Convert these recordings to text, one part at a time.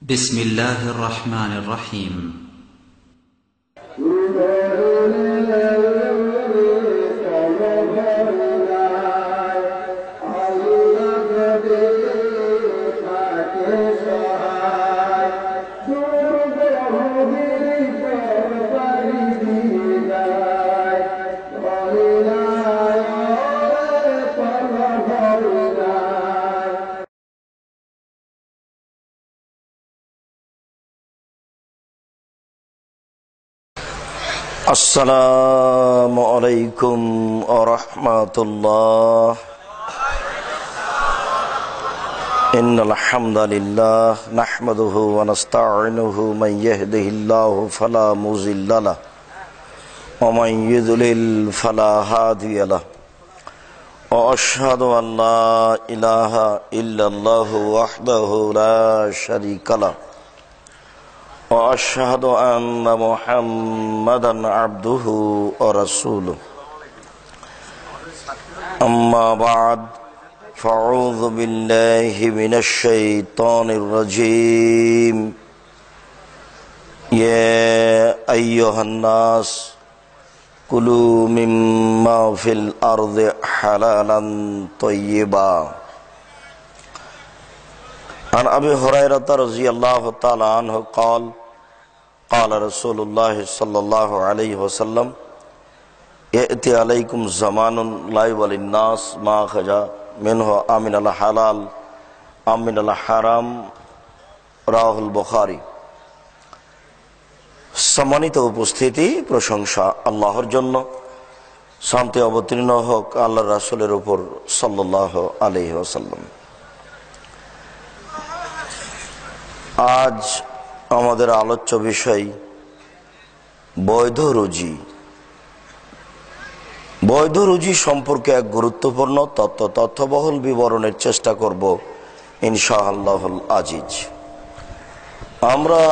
بسم الله الرحمن الرحيم السلام عليكم ورحمة الله. إن الحمد لله نحمده ونستعينه من يهده الله فلا مضل له ومن يضلل فلا هادي له وأشهد أن لا إله إلا الله وحده لا شريك له وأشهد أن محمدًا عبده ورسوله. أما بعد فأعوذ بالله من الشيطان الرجيم. يا أيها الناس كلوا مما في الأرض حلالا طيبا. عن أبي هريرة رضي الله تعالى عنه قال قال رسول الله صلى الله عليه وسلم يأتي عليكم زمان لا يولي الناس ما خرج منه آمن الحلال آمن الحرام রাহুল বুখারী। সম্মানিত উপস্থিতি, প্রশংসা আল্লাহর জন্য, শান্তি অবতীর্ণ হোক আল্লাহর রাসূলের উপর সাল্লাল্লাহু আলাইহি ওয়াসাল্লাম। আজ আমাদের আলোচ্য বিষয় বৈধ রুজি। বৈধ রুজি সম্পর্কে এক গুরুত্বপূর্ণ তথ্যবহুল বিবরণের চেষ্টা করব ইনশাআল্লাহুল আজিজ। আমরা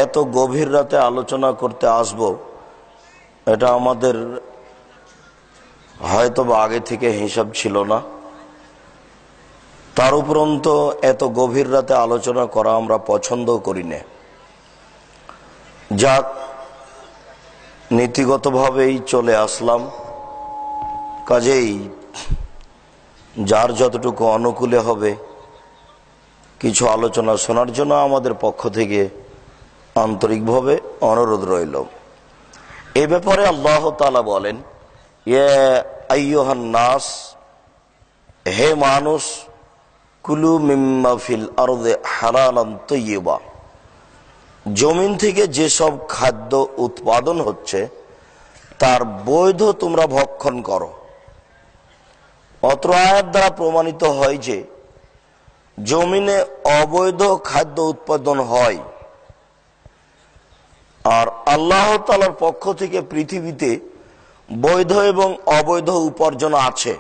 এত গভীর রাতে আলোচনা করতে আসব, এটা আমাদের হয়তো আগে থেকে হিসাব ছিল না। তার উপরন্ত এত গভীর রাতে আলোচনা করা আমরা পছন্দ করি না। যাক, নীতিগতভাবেই চলে আসলাম, কাজেই যার যতটুকু অনুকূলে হবে কিছু আলোচনা শোনার জন্য আমাদের পক্ষ থেকে আন্তরিকভাবে অনুরোধ রইল। এ ব্যাপারে আল্লাহ তাআলা বলেন, ইয়া আইয়ুহান নাস, হে মানুষ, কুলু মিম্মা ফিল আরদে হালালান তাইয়্যিবা, জমিন থেকে যেসব খাদ্য উৎপাদন হচ্ছে তার বৈধ তোমরা ভক্ষণ করো। অত্র আয়াত দ্বারা প্রমাণিত হয় যে জমিনে অবৈধ খাদ্য উৎপাদন হয়, আর আল্লাহ তাআলার পক্ষ থেকে পৃথিবীতে বৈধ এবং অবৈধ উপার্জন আছে।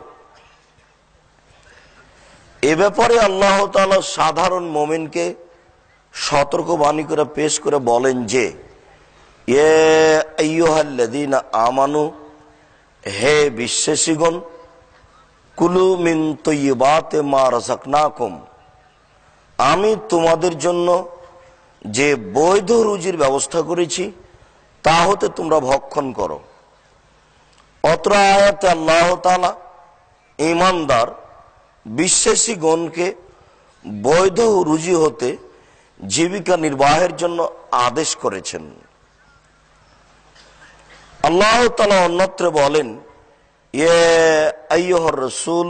এ ব্যাপারে আল্লাহ তাআলা সাধারণ মুমিনকে সতর্কবাণী করে পেশ করে বলেন যে, ইয়া আইয়ুহাল্লাযীনা আমানু, হে বিশ্বাসীগণ, কুলু মিন তাইয়্যিবাতি মা রাযাকনাকুম, আমি তোমাদের জন্য যে বৈধ রুজির ব্যবস্থা করেছি তা হতে তোমরা ভক্ষণ করো। অত্র আয়াতে আল্লাহ তাআলা ঈমানদার বিশ্বাসীগণকে বৈধ রুজি হতে জীবিকা নির্বাহের জন্য আদেশ করেছেন। আল্লাহ তাআলা অন্যত্র বলেন, ইয়া আইয়ুহার রাসূল,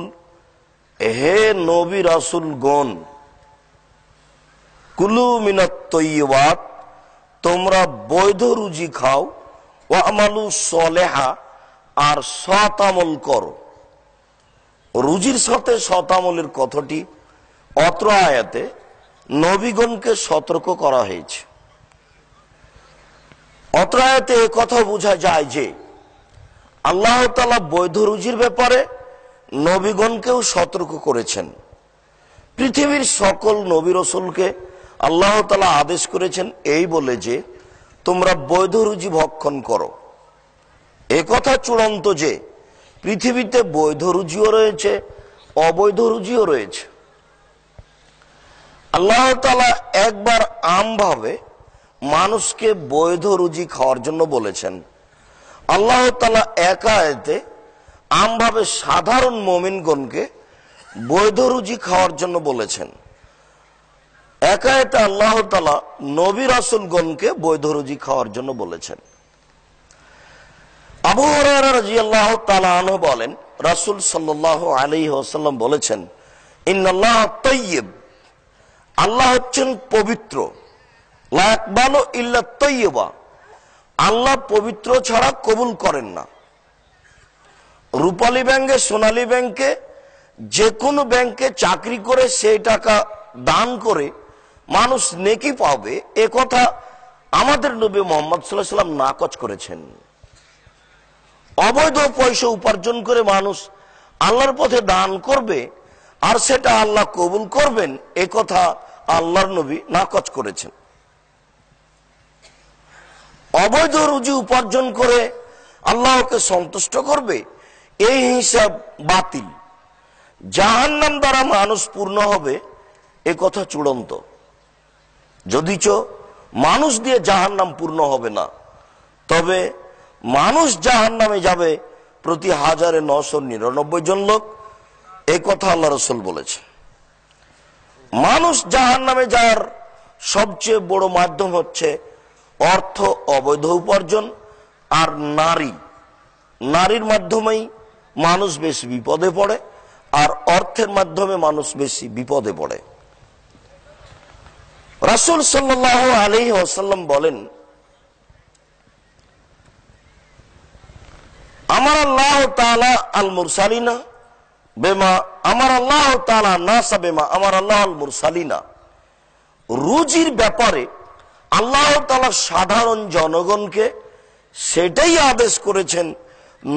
হে নবী রাসূলগণ, কুলু মিনাত তাইয়্যিবাত, তোমরা বৈধ রুজি খাও, ওয়া আমালু সলেহা, আর সৎ আমল করো। রুজির সাথে সৎ আমলের কথাটি অত্র আয়াতে নবীগণকে সতর্ক করা হয়েছে। অত্র আয়াতে এ কথা বোঝা যায় যে আল্লাহ তাআলা বৈধ রুজির ব্যাপারে নবীগণকেও সতর্ক করেছেন। পৃথিবীর সকল নবী রাসূলকে আল্লাহ তাআলা আদেশ করেছেন এই বলে যে তোমরা বৈধ রুজি ভক্ষণ করো। এ কথা চূড়ান্ত যে পৃথিবীতে বৈধ রুজিও রয়েছে, অবৈধ রুজিও রয়েছে। আল্লাহ তাআলা একবার আমভাবে মানুষকে বৈধ রুজি খাওয়ার জন্য বলেছেন, আল্লাহ তাআলা এক আয়াতে আমভাবে সাধারণ মুমিনগণকে বৈধ রুজি খাওয়ার জন্য বলেছেন। এক আয়াতে আল্লাহ তাআলা নবী রাসূলগণকে বৈধ রুজি খাওয়ার জন্য বলেছেন। আবু হুরায়রা রাদিয়াল্লাহু তাআলা আনহু বলেন, রাসূল সাল্লাল্লাহু আলাইহি ওয়াসাল্লাম বলেছেন, ইন্নাল্লাহ তাইয়্যিব, আল্লাহ হচ্ছেন পবিত্র, লা ইয়াকবালু ইল্লা তাইয়্যিবা, আল্লাহ পবিত্র ছাড়া কবুল করেন না। রূপালী ব্যাংকে, সোনালী ব্যাংকে, যে কোনো ব্যাংকে চাকরি করে সেই টাকা দান করে মানুষ নেকি পাবে, এ কথা আমাদের নবী মুহাম্মদ সাল্লাল্লাহু আলাইহি ওয়াসাল্লাম নাকচ করেছেন। অবৈধ পয়সা উপার্জন করে মানুষ আল্লাহর পথে দান করবে আর সেটা আল্লাহ কবুল করবেন, এ কথা আল্লাহর নবী নাকচ করেছেন। অবৈধ রুজি উপার্জন করে আল্লাহকে সন্তুষ্ট করবে, এই হিসাব বাতিল। জাহান্নাম দ্বারা মানুষ পূর্ণ হবে, এ কথা চূড়ান্ত। যদিচ মানুষ দিয়ে জাহান্নাম পূর্ণ হবে না, তবে মানুষ জাহান্নামে যাবে প্রতি 1999 জন লোক, এই কথা আল্লাহ রাসূল বলেছে। মানুষ জাহান্নামে যাওয়ার সবচেয়ে বড় মাধ্যম হচ্ছে অর্থ অবৈধ উপার্জন আর নারীর মাধ্যমেই মানুষ বেশি বিপদে পড়ে, আর অর্থের মাধ্যমে মানুষ বেশি বিপদে পড়ে। রাসূল সাল্লাল্লাহু আলাইহি ওয়াসাল্লাম বলেন, আমার আল্লাহ তাআলা আল মুরসালিনা বেমা আমার আল্লাহ তাআলা নাসা বেমা আমার আল্লাহ আল মুরসালিনা, রুজির ব্যাপারে আল্লাহ তাআলা সাধারণ জনগণকে সেটাই আদেশ করেছেন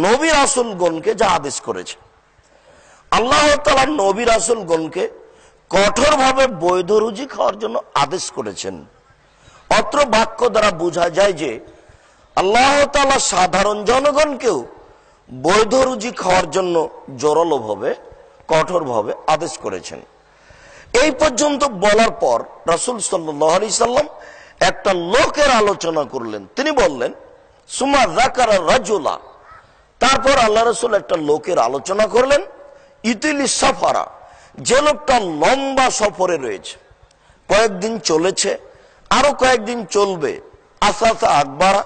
নবী রাসূলগণকে যা আদেশ করেছেন। আল্লাহ তাআলা নবী রাসূলগণকে কঠোরভাবে বৈধ রুজি খাওয়ার জন্য আদেশ করেছেন। অত্র বাক্য দ্বারা বোঝা যায় যে আল্লাহ তাআলা সাধারণ জনগণকেও বৈধ রুজি খাওয়ার জন্য জোরালোভাবে কঠোরভাবে আদেশ করেছেন। এই পর্যন্ত বলার পর রাসূল সাল্লাল্লাহু আলাইহি সাল্লাম একটা লোকের আলোচনা করলেন। তিনি বললেন, সুমা যাকারা রাজুলা, তারপর আল্লাহ রাসূল একটা লোকের আলোচনা করলেন, ইতিলি সাফারা, যে লোকটা লম্বা সফরে রয়েছে, কয়েকদিন চলেছে, আরো কয়েকদিন চলবে, আসাসা আকবারা,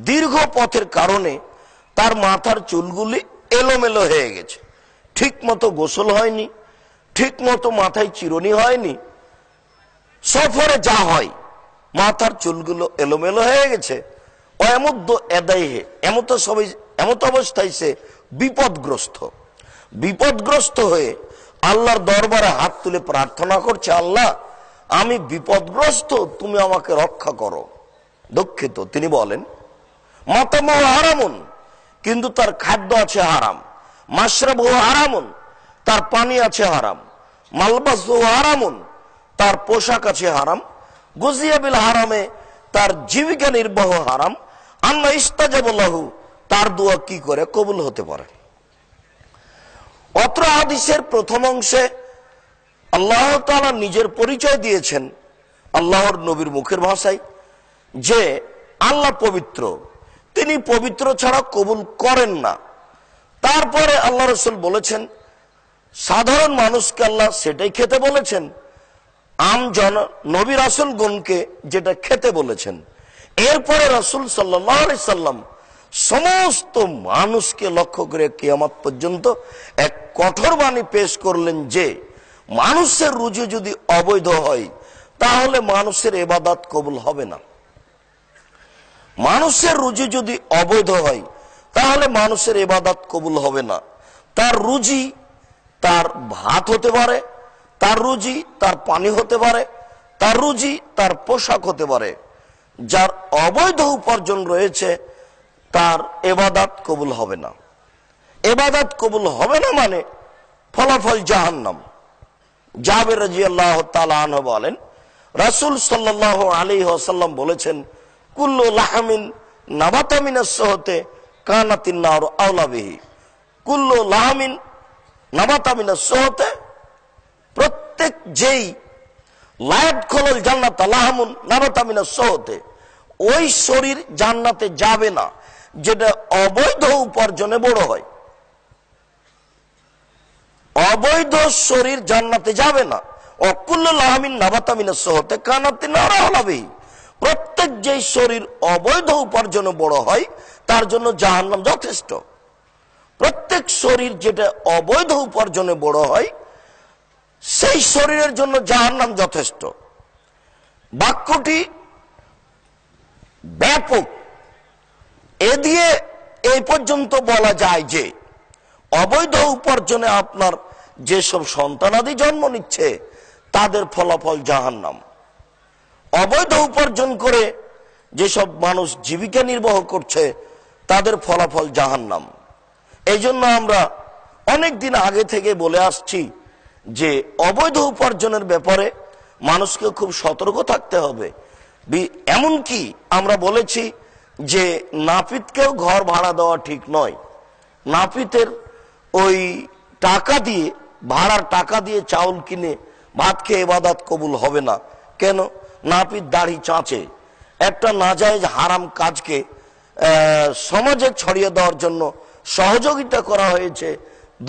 দীর্ঘ পথের কারণে তার মাথার চুলগুলি এলোমেলো হয়ে গেছে, ঠিক মতো গোসল হয়নি, ঠিক মতো মাথায় চিরুনি হয়নি, সফরে যা হয় মাথার চুলগুলো এলোমেলো হয়ে গেছে। এমত অবস্থায় সে বিপদগ্রস্ত হয়ে আল্লাহর দরবারে হাত তুলে প্রার্থনা করছে, আল্লাহ আমি বিপদগ্রস্ত, তুমি আমাকে রক্ষা করো। দুঃখিত, তিনি বলেন, মাতামু হারামুন, কিন্তু তার খাদ্য আছে হারাম, মাশরাবু হারামুন, তার পানি আছে হারাম, মালবাসু হারামুন, তার পোশাক আছে হারাম, গুজিয়া বিল হারামে, তার জীবিকা নির্বাহ হারাম, আন্না ইস্তাজাবু লাহু, তার দোয়া কি করে কবুল হতে পারে। অত্র হাদিসের প্রথম অংশে আল্লাহ তাআলা নিজের পরিচয় দিয়েছেন আল্লাহর নবীর মুখের ভাষায় যে আল্লাহ পবিত্র, তিনি পবিত্র ছাড়া কবুল করেন না। তারপরে আল্লাহ রাসূল বলেছেন সাধারণ মানুষকে আল্লাহ সেটাই খেতে বলেছেন, নবী রাসূলগণকে যেটা খেতে বলেছেন। এরপরে রাসূল সাল্লাল্লাহু আলাইহি সাল্লাম সমস্ত মানুষকে লক্ষ্য করে কিয়ামত পর্যন্ত এক কঠোর বাণী পেশ করলেন যে মানুষের রুজি যদি অবৈধ হয় তাহলে মানুষের ইবাদত কবুল হবে না। মানুষের রুজি যদি অবৈধ হয় তাহলে মানুষের ইবাদত কবুল হবে না। তার রুজি তার ভাত হতে পারে, তার রুজি তার পানি হতে পারে, তার রুজি তার পোশাক হতে পারে। যার অবৈধ উপার্জন রয়েছে তার ইবাদত কবুল হবে না। ইবাদত কবুল হবে না মানে ফলাফল জাহান্নাম। জাবের রাদিয়াল্লাহু তাআলা আনহু বলেন, রাসূল সাল্লাল্লাহু আলাইহি ওয়াসাল্লাম বলেছেন, কুল্লু লাহমিন নাবাতা মিনাস সুহতে কানাতিন নারু আওলা বিহি। কুল্লু লাহমিন নাবাতা মিনাস সুহতে, প্রত্যেক যেই লায়াত খোলল জান্নাত লাহামুন নাবাতা মিনাস সহতে, ওই শরীর জান্নাতে যাবে না যেটা অবৈধ উপার্জনে বড় হয়। অবৈধ শরীর জান্নাতে যাবে না। অকুল্ল লাহামিন নাবাতা মিনাস সহতে কানাতি নারা হলাবি, প্রত্যেক যে শরীর অবৈধ উপার্জনে বড় হয় তার জন্য জাহান্নাম যথেষ্ট। প্রত্যেক শরীর যেটা অবৈধ উপার্জনে বড় হয় সেই শরীরের জন্য জাহান্নাম যথেষ্ট। বাক্যটি ব্যাপক। এ দিয়ে এই পর্যন্ত বলা যায় যে অবৈধ উপার্জনে আপনার যেসব সন্তানাদি জন্ম নিচ্ছে তাদের ফলাফল জাহান্নাম। অবৈধ উপার্জন করে যেসব মানুষ জীবিকা নির্বাহ করছে তাদের ফলাফল জাহান্নাম। এই জন্য আমরা অনেক দিন আগে থেকে বলে আসছি যে অবৈধ উপার্জনের ব্যাপারে মানুষকে খুব সতর্ক থাকতে হবে। এমনকি আমরা বলেছি যে নাপিতকেও ঘর ভাড়া দেওয়া ঠিক নয়। নাপিতের ওই টাকা দিয়ে, ভাড়ার টাকা দিয়ে চাউল কিনে ভাত খেয়ে ইবাদত কবুল হবে না। কেন? নাপিত দাড়ি চাঁচে। একটা নাজায়েজ হারাম কাজকে সমাজে ছড়িয়ে দেওয়ার জন্য সহযোগিতা করা হয়েছে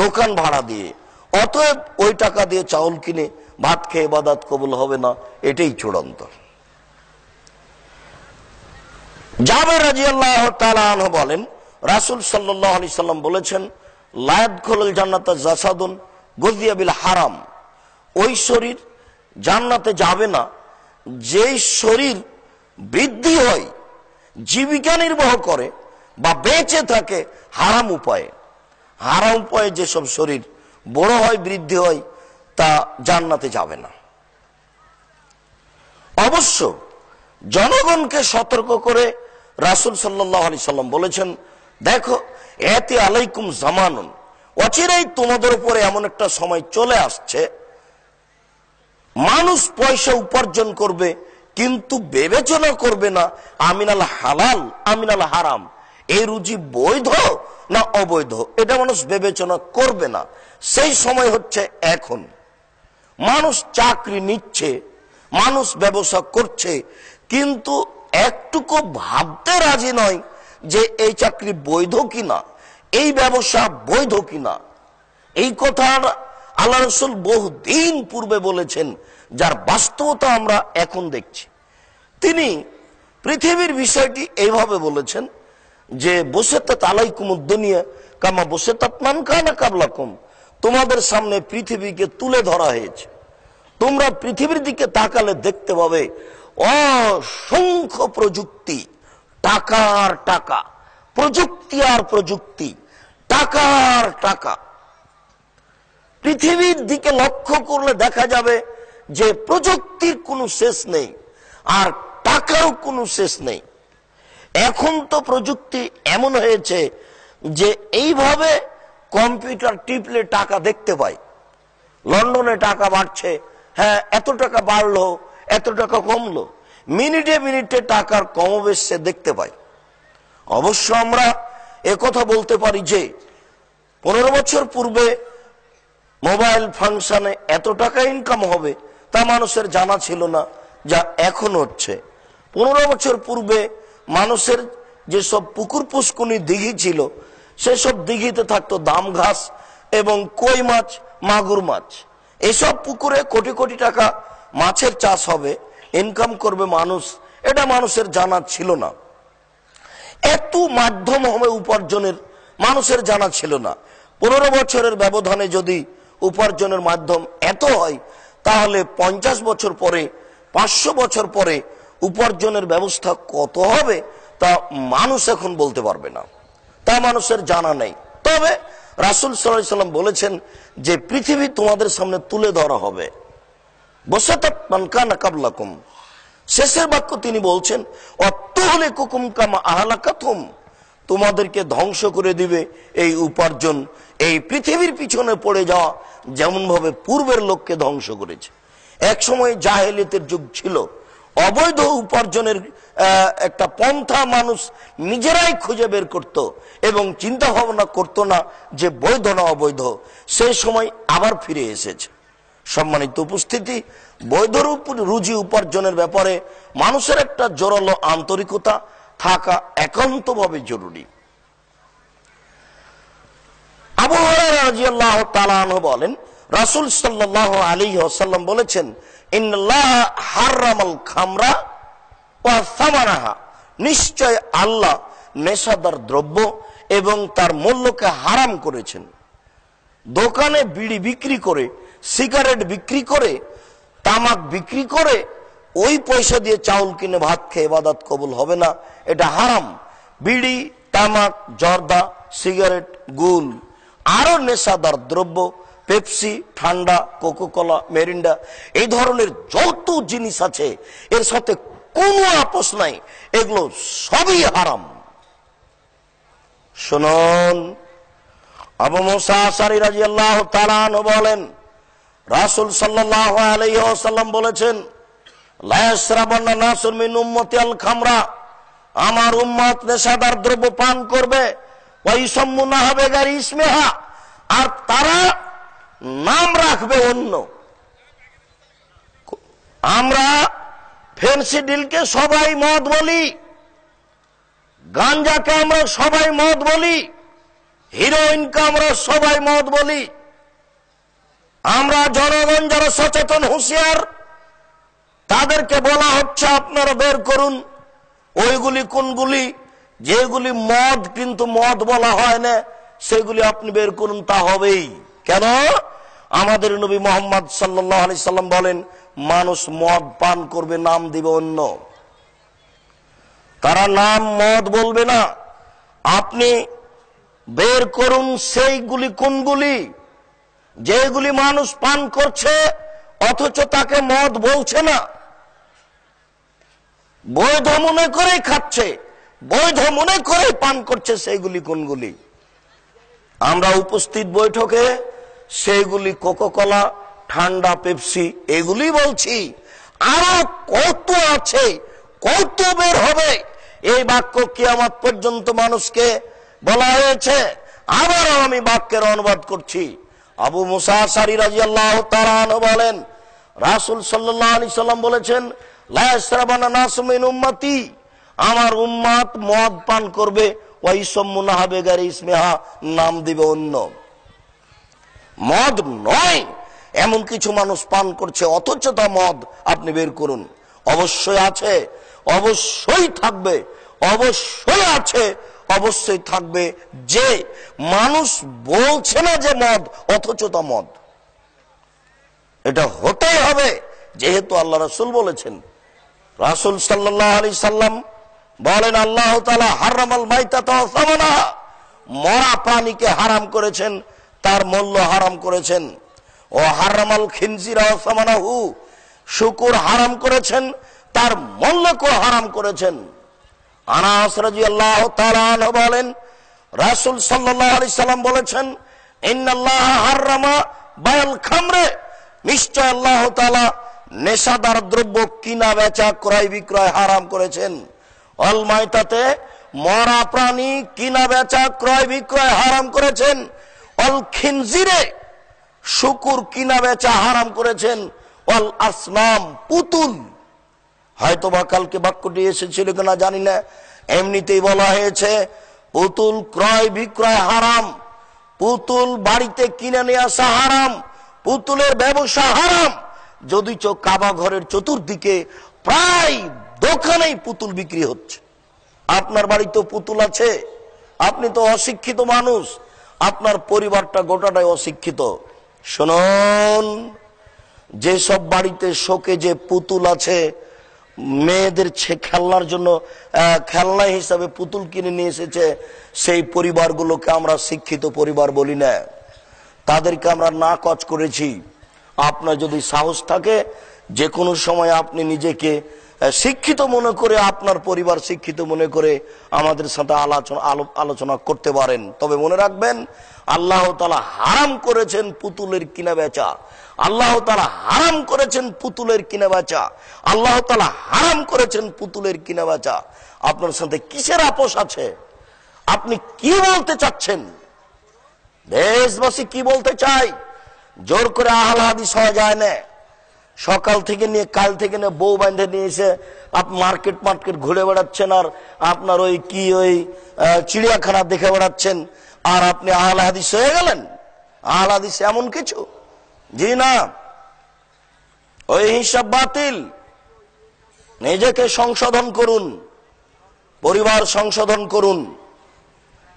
দোকান ভাড়া দিয়ে। অতএব ওই টাকা দিয়ে চাউল কিনে ভাত খেয়ে ইবাদত কবুল হবে না, এটাই চূড়ান্ত। জাবের রাদিয়াল্লাহু তাআলা আনহু বলেন, রাসূল সাল্লাল্লাহু আলাইহি সাল্লাম বলেছেন, লা ইয়াদখুলুল জান্নাতা জাসাদুন গুযিয়া বিল হারাম, ওই শরীর জান্নাতে যাবে না যেই শরীর বৃদ্ধি হয়, জীবিকা নির্বাহ করে বা বেঁচে থাকে হারাম উপায়ে। হারাম উপায়ে যেসব শরীর বড় হয়, বৃদ্ধি হয়, তা জান্নাতে যাবে না। অবশ্য জনগণকে সতর্ক করে রাসূল সাল্লাল্লাহু আলাইহি সাল্লাম বলেছেন, দেখো এতে আলাইকুম জামানুন, অচিরেই তোমাদের উপরে এমন একটা সময় চলে আসছে মানুষ পয়সা উপার্জন করবে কিন্তু বিবেচনা করবে না আমিনাল হালাল আমিনাল হারাম, এই রুজি বৈধ না অবৈধ, এটা মানুষ বিবেচনা করবে না। সেই সময় হচ্ছে এখন। মানুষ চাকরি নিচ্ছে, মানুষ ব্যবসা করছে, কিন্তু একটুকু ভাবতে রাজি নয় যে এই চাকরি বৈধ কিনা, এই ব্যবসা বৈধ কিনা। এই কথা আল্লাহ রাসূল বহুদিন পূর্বে বলেছেন, যার বাস্তবতা আমরা এখন দেখছি। তিনি পৃথিবীর বিষয়টি এইভাবে বলেছেন যে বসেতাত আলাইকুমুদ দুনিয়া কামা বসেতাত মান কানা কাবলাকুম, তোমাদের সামনে পৃথিবীকে তুলে ধরা হয়েছে। তোমরা পৃথিবীর দিকে তাকালে দেখতে পাবে অসংখ্য প্রযুক্তি, টাকা আর টাকা, প্রযুক্তি আর প্রযুক্তি, টাকা আর টাকা। পৃথিবীর দিকে লক্ষ্য করলে দেখা যাবে যে প্রযুক্তির কোনো শেষ নেই আর টাকারও কোনো শেষ নেই। এখন তো প্রযুক্তি এমন হয়েছে যে এইভাবে কম্পিউটার টিপলে টাকা দেখতে পাই। লন্ডনে টাকা বাড়ছে, হ্যাঁ এত টাকা বাড়লো, এত টাকা কমলো, মিনিটে মিনিটে টাকার কমবেশ সে দেখতে পাই। অবশ্য আমরা একথা বলতে পারি যে 15 বছর পূর্বে মোবাইল ফাংশনে এত টাকা ইনকাম হবে তা মানুষের জানা ছিল না, যা এখন হচ্ছে। 15 বছর পূর্বে মানুষের যেসব পুকুর পুষ্কুনি দিঘি ছিল সেসব দিঘিতে থাকতো দাম ঘাস এবং কই মাছ, মাগুর মাছ। এসব পুকুরে কোটি কোটি টাকা মাছের চাষ হবে, ইনকাম করবে মানুষ, এটা মানুষের জানা ছিল না। এত মাধ্যম হবে উপার্জনের, মানুষের জানা ছিল না। 15 বছরের ব্যবধানে যদি উপার্জনের মাধ্যম এত হয়, তাহলে 50 বছর পরে, 500 বছর পরে উপার্জনের ব্যবস্থা কত হবে তা মানুষ এখন বলতে পারবে না, তা মানুষের জানা নেই। তবে রাসূল সাল্লাল্লাহু আলাইহি সাল্লাম বলেছেন যে পৃথিবী তোমাদের সামনে তুলে ধরা হবে। বসাতাত মান কানা কাবলাকুম, শেষের বাক্য তিনি বলছেন অতুহলিকুকুম কামা আহলাকাতুম, তোমাদেরকে ধ্বংস করে দিবে এই উপার্জন, এই পৃথিবীর পিছনে পড়ে যাওয়া যেমন ভাবে পূর্বের লোককে ধ্বংস করেছে। এক সময় জাহেলিয়াতের যুগ ছিল, অবৈধ উপার্জনের একটা পন্থা মানুষ নিজেরাই খুঁজে বের করত এবং চিন্তা ভাবনা করত না যে বৈধ না অবৈধ। সেই সময় আবার ফিরে এসেছে। সম্মানিত উপস্থিতি, বৈধ রুজি উপার্জনের ব্যাপারে মানুষের একটা জোরালো আন্তরিকতা থাকা একান্তভাবে জরুরি। আবু হুরায়রা রাদিয়াল্লাহু তাআলা আনহু বলেন, রাসূল সাল্লাল্লাহু আলাইহি ওয়াসাল্লাম বলেছেন, ইন্নাল্লাহা হারামাল খামরা ওয়া সামানাহা, নিশ্চয় আল্লাহ নেশাদার দ্রব্য এবং তার মূল্যকে হারাম করেছেন। দোকানে বিড়ি বিক্রি করে, সিগারেট বিক্রি করে, তামাক বিক্রি করে ওই পয়সা দিয়ে চাউল কিনে ভাত খেয়ে ইবাদত কবুল হবে না, এটা হারাম। বিড়ি, তামাক, জর্দা, সিগারেট, গুল, আরো নেশাদার দ্রব্য, পেপসি, ঠান্ডা, কোকোকোলা, মেরিন্ডা, এই ধরনের যত জিনিস আছে এর সাথে কোনো আপোষ নাই, এগুলো সবই হারাম। শুনুন, আবু মুসা আশআরী রাদিয়াল্লাহু তাআলা আনহু বলেন, রাসূল সাল্লাল্লাহু আলাইহি ওয়াসাল্লাম বলেছেন, লা ইয়াশরাবান্না নাসুন মিন উম্মতি আল খামরা, আমার উম্মত নেশাদার দ্রব্য পান করবে, ওয়া ইসাম্মুনাহা বিগাইরি ইসমিহা, আর তারা নাম রাখবে অন্য। আমরা ফেন্সিডিলকে সবাই মদ বলি, গাঞ্জাকে আমরা সবাই মদ বলি, হিরোইনকে আমরা সবাই মদ বলি। আমরা জনগণ যারা সচেতন হুঁশিয়ার, তাদেরকে বলা হচ্ছে আপনারা বের করুন ওইগুলি কোনগুলি, যেগুলি মদ কিন্তু মদ বলা হয় না সেগুলি আপনি বের করুন, তা হবেই। কেন? আমাদের নবী মুহাম্মদ সাল্লাল্লাহু আলাইহি সাল্লাম বলেন, মানুষ মদ পান করবে, নাম দিবে অন্য, তারা নাম মদ বলবে না। আপনি বের করুন সেইগুলি কোনগুলি, যেগুলি মানুষ পান করছে অথচ তাকে মদ বলছে না, বৈধ মনে করে খাচ্ছে, বৈধ মনে করে পান করছে, সেইগুলি কোনগুলি। আমরা উপস্থিত বৈঠকে সেইগুলি কোকোকোলা, ঠান্ডা, পেপসি এগুলি বলছি, আরো কত আছে, কত বের হবে। এই বাক্য কিয়ামত পর্যন্ত মানুষকে বলা হয়েছে। আবারও আমি বাক্যের অনুবাদ করছি। আবু মুসা আশআরী রাদিয়াল্লাহু তাআলা আনহু বলেন, রাসূল সাল্লাল্লাহু আলাইহি সাল্লাম বলেছেন, লা ইয়াশরাবান্না নাসুন মিন উম্মতি, আমার উম্মত মদ পান করবে, ওয়া ইসাম্মুনাহা বিগাইরি ইসমিহা, নাম দিবে অন্য। মদ নয় এমন কিছু মানুষ পান করছে অথচ তা মদ, আপনি বের করুন। অবশ্যই আছে, অবশ্যই থাকবে, অবশ্যই আছে, অবশ্যই থাকবে যে মানুষ বলছে না যে মদ অথচ তা মদ। এটা হতেই হবে, যেহেতু আল্লাহ রাসূল বলেছেন। রাসূল সাল্লাল্লাহু আলাইহি সাল্লাম বলেন, আল্লাহ তাআলা হারামাল মাইতাতা ওয়া সামানাহা, মরা প্রাণীকে হারাম করেছেন, তার মূল্য হারাম করেছেন। ও হারামাল খিনজিরা ওয়া সামানাহু, শুকুর হারাম করেছেন, তার মূল্যকে হারাম করেছেন। আনাস রাদিয়াল্লাহু তাআলা আনহু বলেন, রাসূল সাল্লাল্লাহু আলাইহি সাল্লাম বলেছেন, ইন্নাল্লাহা হারামা বায়াল খামরে, নিশ্চয় আল্লাহ তাআলা নেশাদার দ্রব্য কিনা বেচা, ক্রয় বিক্রয় হারাম করেছেন। অল মাইতাতে, মরা প্রাণী কিনা বেচা, ক্রয় বিক্রয় হারাম করেছেন। অল খিনজিরে, শুকুর কিনা বেচা হারাম করেছেন। অল আসনাম, পুতুল, হয়তোবা কালকে বাক্যটি এসেছিল কিনা জানি না, এমনিতেই বলা হয়েছে পুতুল ক্রয় বিক্রয় হারাম, পুতুল বাড়িতে কিনে নিয়ে আসা হারাম, পুতুলের ব্যবসা হারাম। যদিচ কাবা ঘরের চতুর্দিকে প্রায় দোকানেই পুতুল বিক্রি হচ্ছে। আপনার বাড়িতে পুতুল আছে, আপনি তো অশিক্ষিত মানুষ, আপনার পরিবারটা গোটাটাই অশিক্ষিত। শুনুন, যেসব বাড়িতে শোকে যে পুতুল আছে, মেয়েদের খেলনার জন্য খেলনা হিসাবে পুতুল কিনে নিয়ে এসেছে, সেই পরিবারগুলোকে আমরা শিক্ষিত পরিবার বলি না, তাদেরকে আমরা নাকচ করেছি। আপনার যদি সাহস থাকে, যে কোনো সময় আপনি নিজেকে শিক্ষিত মনে করে, আপনার পরিবার শিক্ষিত মনে করে আমাদের সাথে আলোচনা করতে পারেন। তবে মনে রাখবেন, আল্লাহ তাআলা হারাম করেছেন পুতুলের কিনা বেচা, আল্লাহ তাআলা হারাম করেছেন পুতুলের কিনা বেচা, আল্লাহ তাআলা হারাম করেছেন পুতুলের কিনা বেচা। আপনার সাথে কিসের আপোষ আছে? আপনি কি বলতে চাচ্ছেন? দেশবাসী কি বলতে চাই? জোর করে আহলে হাদিস হওয়া যায় না। সকাল থেকে নিয়ে কাল থেকে নিয়ে বউ বাঁধে নিয়ে এসে আপনি মার্কেট ঘুরে বেড়াচ্ছেন, আর আপনার ওই কি ওই চিড়িয়াখানা দেখে বেড়াচ্ছেন, আর আপনি আহলে হাদিস হয়ে গেলেন? আহলে হাদিস এমন কিছু? জি না, ওই হিসাব বাতিল। নিজেকে সংশোধন করুন, পরিবার সংশোধন করুন।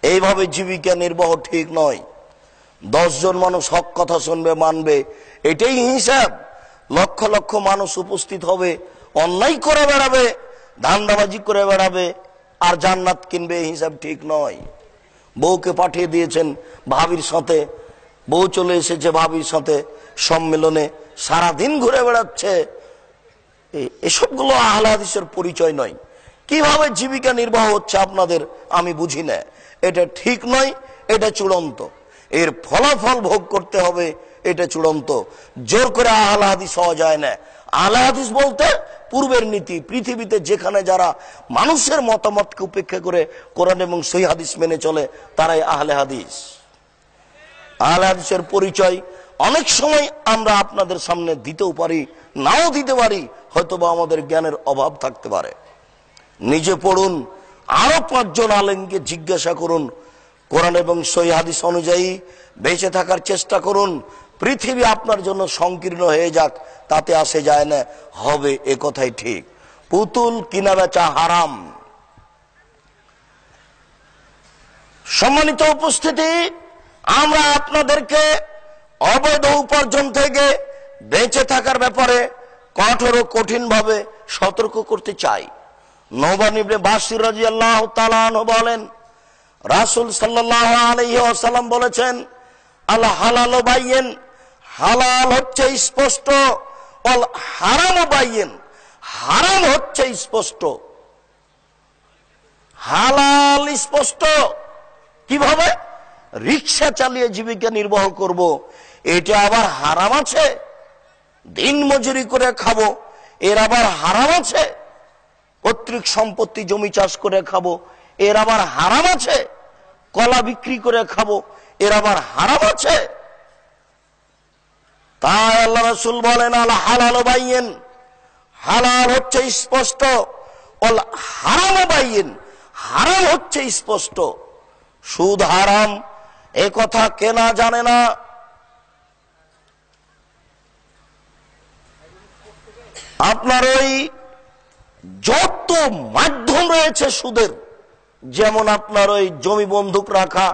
এইভাবে জীবিকা নির্বাহ ঠিক নয়। 10 জন মানুষ হক কথা শুনবে, মানবে, এটাই হিসাব। লক্ষ লক্ষ মানুষ উপস্থিত হবে, অন্যায় করে বেড়াবে, ধান্দাবাজি করে বেড়াবে, আর জান্নাত কিনবে, এই হিসাব ঠিক নয়। বউকে পাঠিয়ে দিয়েছেন ভাবির সাথে, বউ চলে এসেছে ভাবির সাথে সম্মেলনে, সারাদিন ঘুরে বেড়াচ্ছে। এসবগুলো আহলে হাদিসের পরিচয় নয়। কিভাবে জীবিকা নির্বাহ হচ্ছে আপনাদের আমি বুঝি না। এটা ঠিক নয়, এটা চূড়ান্ত। এর ফলাফল ভোগ করতে হবে, এটা চূড়ান্ত। জোর করে আহলে হাদিস হওয়া যায় না। আহলে হাদিস বলতে পূর্বের নীতি। পৃথিবীতে যেখানে যারা মানুষের মতামতকে উপেক্ষা করে কোরআন এবং সহিহ হাদিস মেনে চলে, তারাই আহলে হাদিস। আহলে হাদিসের পরিচয় অনেক সময় আমরা আপনাদের সামনে দিতেও পারি, নাও দিতে পারি, হয়তোবা আমাদের জ্ঞানের অভাব থাকতে পারে। নিজে পড়ুন, আরো 5 জন আলেমকে জিজ্ঞাসা করুন, কোরআন এবং সহিহ হাদিস অনুযায়ী বেঁচে থাকার চেষ্টা করুন। পৃথিবী আপনার জন্য সংকীর্ণ হয়ে যাক, তাতে আসে যায় না, হবে এ কথাই ঠিক। পুতুল কিনা বেচা হারাম। সম্মানিত উপস্থিতি, আমরা আপনাদেরকে অবৈধ উপার্জন থেকে বেঁচে থাকার ব্যাপারে কঠোর ও কঠিন ভাবে সতর্ক করতে চাই। নওবান ইবনে বাশির রাদিয়াল্লাহু তাআলা আনহু বলেন, রাসূল সাল্লাল্লাহু আলাইহি ওয়াসাল্লাম বলেছেন, আল হালালু বাইয়িন, হালাল হচ্ছে স্পষ্ট, ওয়াল হারামু বাইয়িন, হারাম হচ্ছে স্পষ্ট। হালাল স্পষ্ট। কিভাবে? রিকশা চালিয়ে জীবিকা নির্বাহ করব, এটা আবার হারাম আছে। দিন মজুরি করে খাবো, এর আবার হারাম আছে। পৈতৃক সম্পত্তি জমি চাষ করে খাবো, এর আবার হারাম আছে। কলা বিক্রি করে খাবো, এর আবার হারাম আছে। তাই আল্লাহ রাসূল বলেন, আল হালালু বাইয়িন, হালাল হচ্ছে স্পষ্ট, ওয়াল হারামু বাইয়িন, হারাম হচ্ছে স্পষ্ট। সুদ হারাম, এ কথা কে না জানে না? আপনার ওই যত মাধ্যম রয়েছে সুদের, যেমন আপনার ওই জমি বন্ধক রাখা,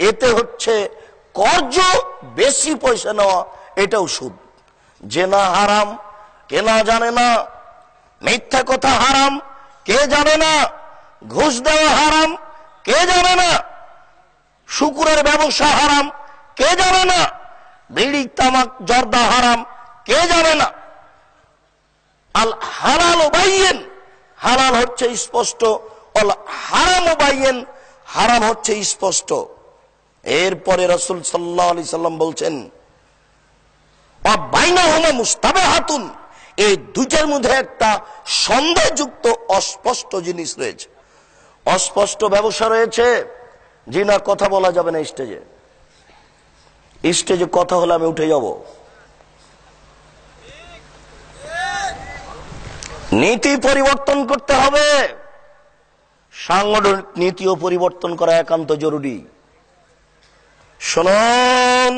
এতে হচ্ছে কর্জ, বেশি পয়সা নেওয়া, এটাও সুদ। জেনা হারাম, কে না জানে না? মিথ্যা কথা হারাম, কে জানে না? ঘুষ দেওয়া হারাম, কে জানে না? শুকুরের ব্যবসা হারাম, কে জানে না? বিড়ি তামাক জর্দা হারাম, কে জানে না? আল হালালু বাইয়িন, হালাল হচ্ছে স্পষ্ট, আল হারামু বাইয়িন, হারাম হচ্ছে স্পষ্ট। এরপরে রাসূল সাল্লাল্লাহু আলাইহি সাল্লাম বলছেন, ওয়া বাইনাহুমা মুস্তাবাহাতুন, এই দুইটার মধ্যে একটা সন্দেহযুক্ত অস্পষ্ট জিনিস রয়েছে, অস্পষ্ট ব্যবসা রয়েছে। জি না, কথা বলা যাবে না স্টেজে। স্টেজে কথা হলে আমি উঠে যাব। নীতি পরিবর্তন করতে হবে, সাংগঠনিক নীতিও পরিবর্তন করা একান্ত জরুরি। শুনুন,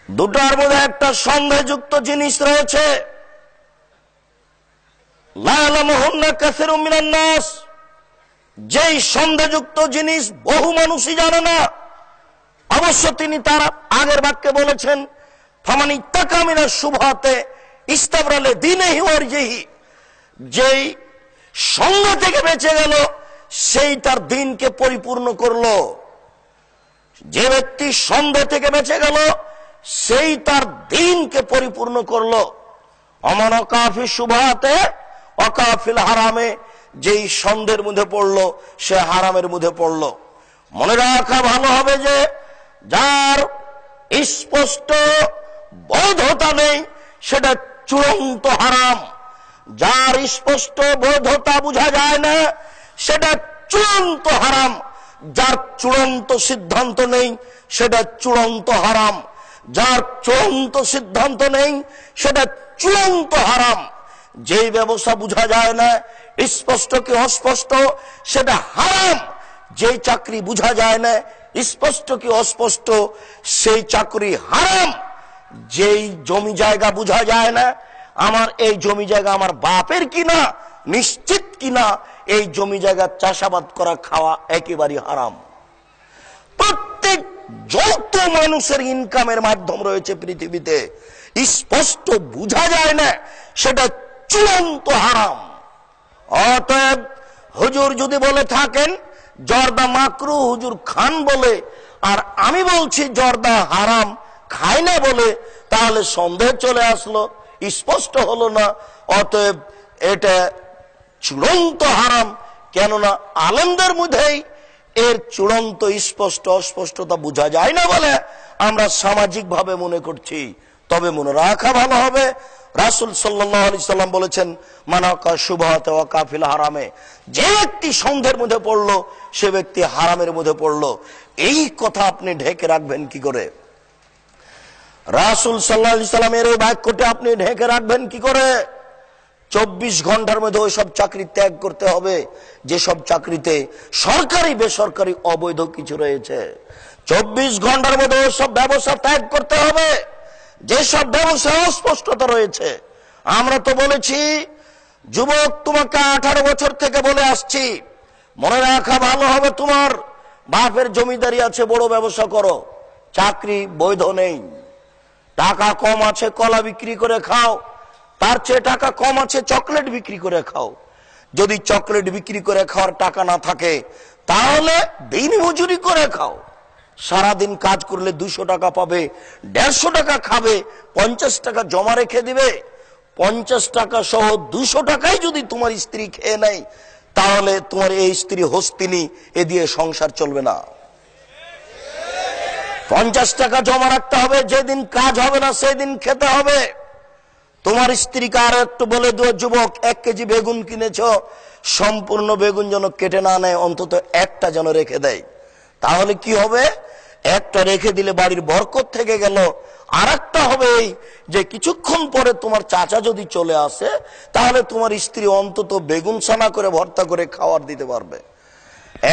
দুটার মধ্যে একটা সন্দেহযুক্ত জিনিস রয়েছে। লা ইয়ালামুহুন্না কাসীরুম মিনান নাস, যেই সন্দেহযুক্ত জিনিস বহু মানুষই জানে না। অবশ্য তিনি তার আগের বাক্যে বলেছেন, ফামান ইত্তাকা মিনাশ শুবহাতে ইস্তাবরা লিদীনিহি ওয়া ইরজিহি, যেই সন্দেহ থেকে বেঁচে গেল সেই তার দ্বীনকে পরিপূর্ণ করলো। যে ব্যক্তি সন্দেহ থেকে বেঁচে গেল সেই তার দ্বীনকে পরিপূর্ণ করলো। অমান ওয়াকাফি শুবহাতে ওয়াকাফিল হারামে, যেই সন্দেহের মধ্যে পড়লো সে হারামের মধ্যে পড়লো। মনে রাখা ভালো হবে যে যার স্পষ্ট বৈধতা নেই সেটা চূড়ান্ত হারাম, যার স্পষ্ট বৈধতা বোঝা যায় না সেটা চূড়ান্ত হারাম, যার চূড়ান্ত সিদ্ধান্ত নেই সেটা চূড়ান্ত হারাম, যার চূড়ান্ত সিদ্ধান্ত নেই সেটা চূড়ান্ত হারাম। যেই ব্যবসা বোঝা যায় না স্পষ্ট কি অস্পষ্ট সেটা হারাম, যেই চাকরি বোঝা যায় না স্পষ্ট কি অস্পষ্ট সেই চাকরি হারাম। যেই জমি জায়গা বোঝা যায় না আমার এই জমি জায়গা আমার বাপের কিনা নিশ্চিত কিনা, এই জমি জায়গা চাষাবাদ করা খাওয়া একেবারে হারাম। প্রত্যেক যত মানুষের ইনকামের মাধ্যম রয়েছে পৃথিবীতে স্পষ্ট বোঝা যায় না সেটা চূড়ান্ত হারাম। অতএব হুজুর যদি বলে থাকেন জর্দা মাকরু, হুজুর খান বলে, আর আমি বলছি জর্দা হারাম খাই না বলে, তাহলে সন্দেহ চলে আসলো, স্পষ্ট হলো না। অতএব এটা চূড়ান্ত হারাম, কেননা আলেমদের মধ্যেই এর চূড়ান্ত স্পষ্ট অস্পষ্টতা বোঝা যায় না বলে আমরা সামাজিক ভাবে মনে করছি। তবে মনে রাখা ভালো হবে রাসূল সাল্লাল্লাহু আলাইহি সাল্লাম বলেছেন মানাকা শুবহাত ওয়া কাফিল হারামে, যে ব্যক্তি সন্দেহের মধ্যে পড়লো সে ব্যক্তি হারামের মধ্যে পড়লো। এই কথা আপনি ঢেকে রাখবেন কি করে? রাসূল সাল্লাল্লাহু আলাইহি সাল্লামের এই বাক্যটা আপনি ঢেকে রাখবেন কি করে? 24 ঘন্টার মধ্যে ওই সব চাকরি ত্যাগ করতে হবে যেসব চাকরিতে সরকারি বেসরকারি অবৈধ কিছু রয়েছে। 24 ঘন্টার মধ্যে ওই সব ব্যবসা ত্যাগ করতে হবে যেসব ব্যবসায় অস্পষ্টতা রয়েছে। আমরা তো বলেছি যুবক তোমাকে 18 বছর থেকে বলে আসছি, মনে রাখা ভালো হবে তোমার বাপের জমিদারি আছে, বড় ব্যবসা করো, চাকরি বৈধ নেই। টাকা কম আছে কলা বিক্রি করে খাও, তার চেয়ে টাকা কম আছে চকলেট বিক্রি করে খাও। যদি চকলেট বিক্রি করে খাওয়ার টাকা না থাকে তাহলে দিন মজুরি করে খাও। সারাদিন কাজ করলে 200 টাকা পাবে, 150 টাকা খাবে, 50 টাকা জমা রেখে দিবে। 50 টাকা সহ 200 টাকাই যদি তোমার স্ত্রী খেয়ে নেয় তাহলে তোমার এই স্ত্রী হস্তিনী, এ দিয়ে সংসার চলবে না। 50 টাকা জমা রাখতে হবে, যেদিন কাজ হবে না সেদিন খেতে হবে। তোমার স্ত্রীকে আর একটু বলে দিও যুবক 1 কেজি বেগুন কিনেছ, সম্পূর্ণ বেগুন যেন কেটে না নেয়, অন্তত একটা যেন রেখে দেয়। তাহলে কি হবে? একটা রেখে দিলে বাড়ির বরকত থেকে গেল। আর একটা হবে এই যে কিছুক্ষণ পরে তোমার চাচা যদি চলে আসে তাহলে তোমার স্ত্রী অন্তত বেগুন ছানা করে ভর্তা করে খাওয়ার দিতে পারবে।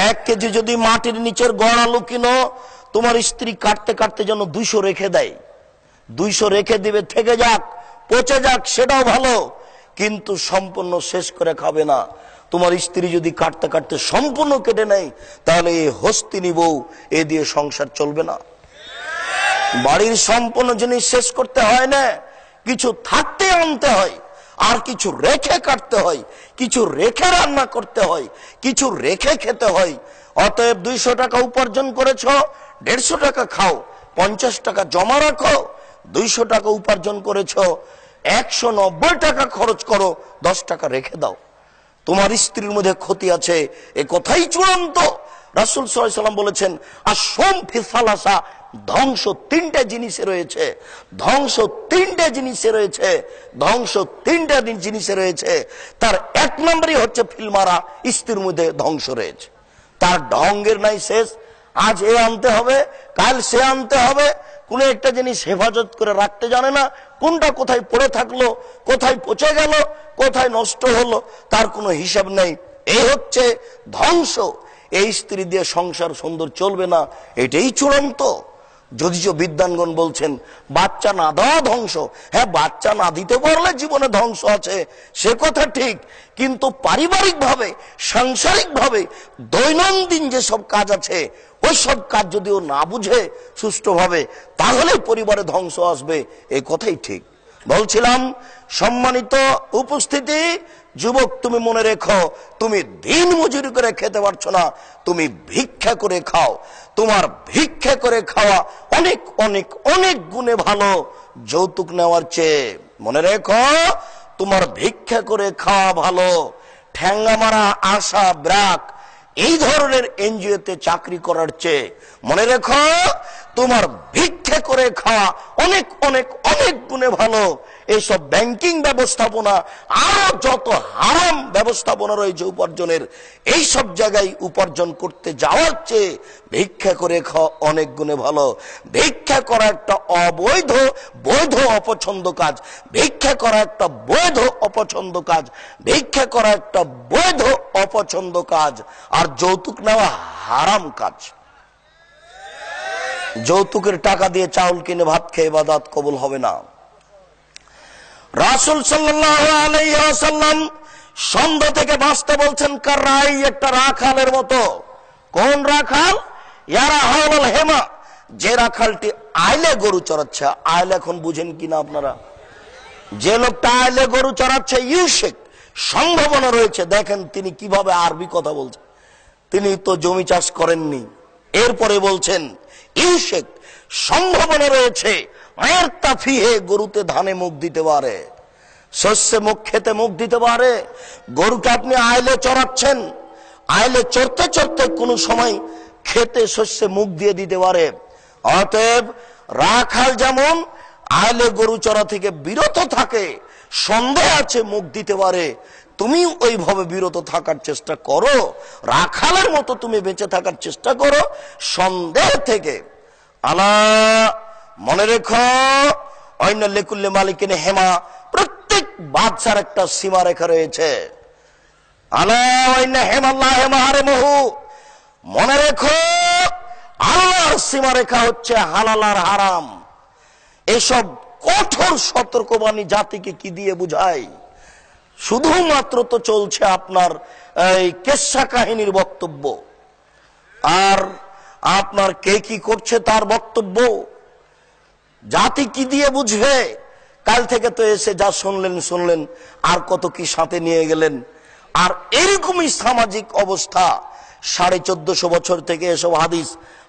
1 কেজি যদি মাটির নিচের গড় আলু কিনো, তোমার স্ত্রী কাটতে কাটতে যেন 200 রেখে দেয়। 200 রেখে দিবে, থেকে যাক পচে যাক সেটাও ভালো, কিন্তু সম্পূর্ণ শেষ করে খাবে না। তোমার স্ত্রী যদি কাটতে কাটতে সম্পূর্ণ কেটে নেয় তাহলে এই হস্তিনী বউ, এ দিয়ে সংসার চলবে না। বাড়ির সম্পূর্ণ জিনিস শেষ করতে হয় না, কিছু থাকতে আনতে হয়, আর কিছু রেখে কাটতে হয়, কিছু রেখে রান্না করতে হয়, কিছু রেখে খেতে হয়। অতএব 200 টাকা উপার্জন করেছ, 150 টাকা খাও, 50 টাকা জমা রাখো। 200 টাকা উপার্জন করেছ, 190 টাকা খরচ করো, 10 টাকা রেখে দাও। তোমার স্ত্রীর মধ্যে ক্ষতি আছে, এ কথাই চূড়ান্ত। রাসূল সাল্লাল্লাহু আলাইহি সাল্লাম বলেছেন আশম ফি সালাসা, ধ্বংস 3টে জিনিসে রয়েছে, ধ্বংস 3টে জিনিসে রয়েছে, ধ্বংস 3টে জিনিসে রয়েছে। তার 1 নম্বরই হচ্ছে ফিলমারা, স্ত্রীর মধ্যে ধ্বংস রয়েছে। তার ঢঙ্গের নাই শেষ, আজ এ আনতে হবে কাল সে আনতে হবে, কোন একটা জিনিস হেফাজত করে রাখতে জানে না, কোনটা কোথায় পড়ে থাকলো, কোথায় পচে গেল, কোথায় নষ্ট হলো, তার কোনো হিসাব নেই। এই হচ্ছে ধ্বংস। এই স্ত্রী দিয়ে সংসার সুন্দর চলবে না, এটাই চূড়ান্ত। যদিও বিদ্বানগণ বলছেন বাচ্চা না দেওয়া ধ্বংস। হ্যাঁ, বাচ্চা না দিতে পারলে জীবনে ধ্বংস আছে, সে কথা ঠিক, কিন্তু পারিবারিক ভাবে সাংসারিক ভাবে দৈনন্দিন যেসব কাজ আছে ওই সব কাজ যদি ও না বুঝে সুষ্ঠুভাবে তাহলে পরিবারে ধ্বংস আসবে, এই কথাই ঠিক। বলছিলাম সম্মানিত উপস্থিতি, যুবক তুমি মনে রেখো, তুমি দিন মজুরি করে খেতে পারছো না, তুমি ভিক্ষা করে খাও। তোমার ভিক্ষা করে খাওয়া অনেক অনেক অনেক গুণে ভালো যৌতুক নেওয়ার চেয়ে। মনে রেখো তোমার ভিক্ষা করে খাওয়া ভালো। ঠ্যাঙ্গা মারা, আশা, ব্রাক এই ধরনের এনজিওতে চাকরি করার চেয়ে মনে রেখো, তোমার ভিক্ষে করে খাওয়া অনেক অনেক অনেক গুণে ভালো এইসব ব্যাংকিং ব্যবস্থাপনা আর যত হারাম ব্যবস্থাপনা রয়েছে উপার্জনের, এই সব জায়গায় উপার্জন করতে যাওয়ার চেয়ে ভিক্ষা করে খাওয়া অনেক গুণে ভালো। ভিক্ষা করা একটা অবৈধ বৈধ অপছন্দ কাজ, ভিক্ষা করা একটা বৈধ অপছন্দ কাজ, ভিক্ষা করা একটা বৈধ অপছন্দ কাজ। আর যৌতুক নেওয়া হারাম কাজ। যৌতুকের টাকা দিয়ে চাউল কিনে ভাত খেয়ে ইবাদত কবুল হবে না। রাসূল সাল্লাল্লাহু আলাইহি ওয়াসাল্লাম সন্ধ্যা থেকে বাঁচতে বলছেন কারাই, একটা রাখালের মতো। কোন রাখাল? ইয়ারা হাওলাল হেমা, যে রাখালটি আইলে গরু চড়াচ্ছে। আইলে এখন বুঝেন কিনা আপনারা? যে লোকটা আইলে গরু চড়াচ্ছে, ইউশেক, সম্ভাবনা রয়েছে। দেখেন তিনি কিভাবে আরবি কথা বলছেন, তিনি তো জমি চাষ করেননি। এরপরে বলছেন ইউশেক, সম্ভাবনা রয়েছে, আয়ের তাফিহে, গরুতে ধানে মুখ দিতে পারে, শস্যে মুখ খেতে মুখ দিতে পারে। গরুকে আপনি আইলে চড়াচ্ছেন, আইলে চড়তে চড়তে কোনো সময় খেতে শস্যে মুখ দিয়ে দিতে পারে। অতএব রাখাল যেমন আইলে গরু চড়া থেকে বিরত থাকে, সন্দেহ আছে মুখ দিতে পারে, তুমি ওইভাবে বিরত থাকার চেষ্টা করো, রাখালের মতো তুমি বেঁচে থাকার চেষ্টা করো সন্দেহ থেকে। আলা, মনে রেখো, অন্য লেকুল্লে মালিকিনে হেমা, প্রত্যেক বাদশার একটা সীমা রেখা রয়েছে। আলা অন্য হেমাল্লাহ হেমাহারে মহু, মনে রেখো আল্লাহর সীমা রেখা হচ্ছে হালাল আর হারাম। এসব কঠোর সতর্কবাণী জাতিকে কি দিয়ে বুঝায়? শুধুমাত্র তো চলছে আপনার এই কেচ্ছা কাহিনীর বক্তব্য, আর আপনার কে কি করছে তার বক্তব্য। জাতি কি দিয়ে বুঝবে? কাল থেকে তো এসে যা শুনলেন, আর কত কি সাথে নিয়ে গেলেন। আর এরকমই সামাজিক অবস্থা 1450 বছর থেকে এসব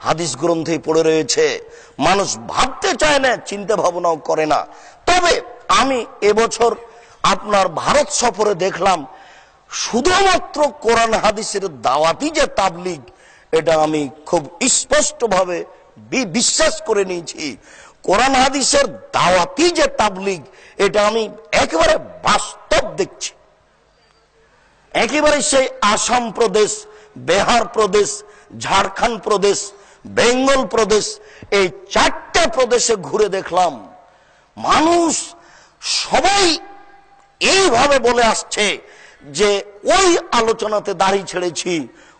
হাদিস গ্রন্থে পড়ে রয়েছে। মানুষ ভাবতে চায় না, চিন্তা ভাবনাও করে না। তবে আমি এবছর আপনার ভারত সফরে দেখলাম শুধুমাত্র কোরআন হাদিসের দাওয়াতি যে তাবলীগ, এটা আমি খুব স্পষ্টভাবে বিশ্বাস করে নিয়েছি। কোরআন হাদিসের দাওয়াতি যে তাবলীগ, এটা আমি একেবারে বাস্তব দেখছি। একেবারে সেই আসাম প্রদেশ, বিহার প্রদেশ, ঝাড়খণ্ড প্রদেশ, বেঙ্গল প্রদেশ, এই 4টে প্রদেশে ঘুরে দেখলাম মানুষ সবাই এইভাবে বলে আসছে যে ওই আলোচনাতে দাড়ি ছেড়েছি,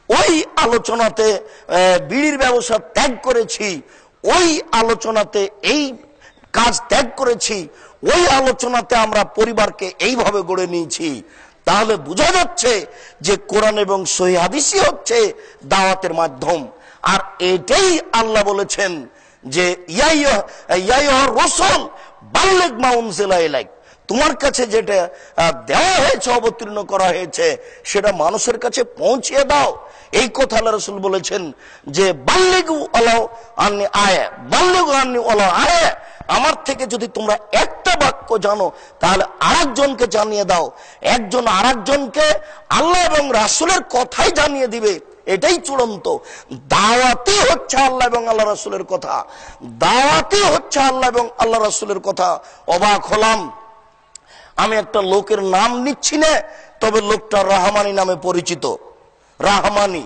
ওই আলোচনাতে বিড়ির ব্যবসা ত্যাগ করেছি, ওই আলোচনাতে এই কাজ ত্যাগ করেছি, ওই আলোচনাতে আমরা পরিবারকে এইভাবে গড়ে নিয়েছি। তাহলে বোঝা যাচ্ছে যে কোরআন এবং সহিহ হাদিসই হচ্ছে দাওয়াতের মাধ্যম। আর এটাই আল্লাহ বলেছেন যে ইয়া রাসূল বাল্লিগ মা উনজিলা ইলাইক, তোমার কাছে যেটা দেওয়া হয়েছে, অবতীর্ণ করা হয়েছে, সেটা মানুষের কাছে পৌঁছিয়ে দাও। এই কথা আল্লাহ রাসূল বলেছেন যে বাল্লিগু ওয়ালাউ আন্নী আয়া, বাল্লিগু আন্নী ওয়ালাউ আয়া, আমার থেকে যদি তোমরা একটা বাক্য জানো তাহলে আরেকজনকে জানিয়ে দাও। একজন আরেকজনকে আল্লাহ এবং রাসূলের কথাই জানিয়ে দিবে, এটাই চূড়ান্ত দাওয়াতি হচ্ছে আল্লাহ এবং আল্লাহ রাসূলের কথা। দাওয়াতি হচ্ছে আল্লাহ এবং আল্লাহ রাসূলের কথা। অবাক হলাম, আমি একটা লোকের নাম নিচ্ছি না, তবে লোকটা রহমানী নামে পরিচিত। রহমানী,